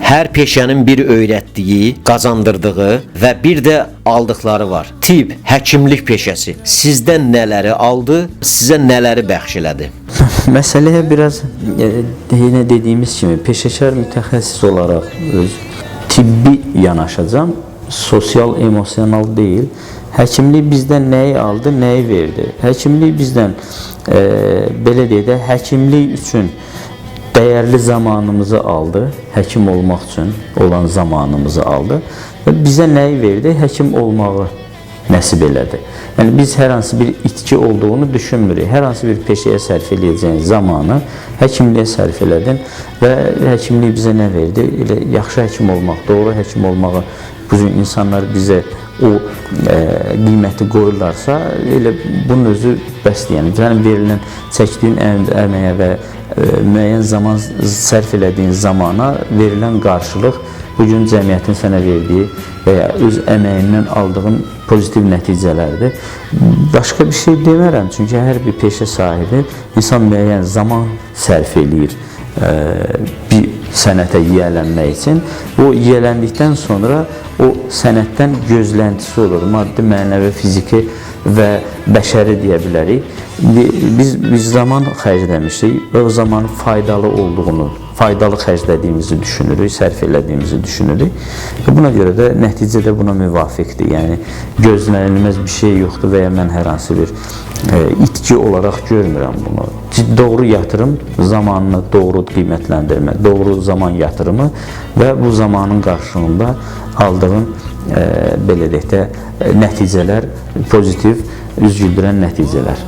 Hər peşənin bir öyrətdiyi, qazandırdığı və bir də aldıqları var. Tibb, həkimlik peşəsi sizdən nələri aldı, sizə nələri bəxş elədi? Məsələyə biraz yenə dediyimiz kimi peşəkar mütəxəssis olaraq öz tibbi yanaşacağam, sosial, emosional deyil. Həkimlik bizdən nəyi aldı, nəyi verdi? Həkimlik bizdən belə deyək də, həkimlik üçün dəyərli zamanımızı aldı, həkim olmaq üçün olan zamanımızı aldı və bizə nəyi verdi? Həkim olmağı nəsib elədi. Yəni biz hər hansı bir itki olduğunu düşünmürük. Hər hansı bir peşəyə sərf edəcəyin zamanı həkimliyə sərf elədin və həkimlik bizə nə verdi? Elə yaxşı həkim olmaq, doğru həkim olmağı bu cür insanlar bizə o qiyməti qoyurlarsa, elə bunun özü bəsdir. Yəni sənin verilən, çəkdiyin əməyə və müəyyən zaman sərf elədiyin zamana verilən qarşılıq bugün cəmiyyətin sənə verdiyi və ya öz əməyindən aldığın pozitiv nəticələrdir. Başqa bir şey demərəm, çünki hər bir peşə sahibi insan müəyyən zaman sərf eləyir bir sənətə yiyələnmək üçün. O yiyələndikdən sonra o sənətdən gözləntisi olur. Maddi, mənəvi, fiziki və bəşəri deyə bilərik. Biz zaman xərcləmişik və o zamanın faydalı olduğunu, faydalı xərclədiyimizi düşünürük, sərf elədiyimizi düşünürük. Buna görə də nəticə də buna müvafiqdir. Yəni, gözlənilməz bir şey yoxdur və ya mən hər hansı bir itki olaraq görmürəm bunu. Doğru yatırım, zamanını doğru qiymətləndirmə, doğru zaman yatırımı və bu zamanın qarşılığında aldığın belə deyək də nəticələr pozitiv, üz güldürən nəticələr.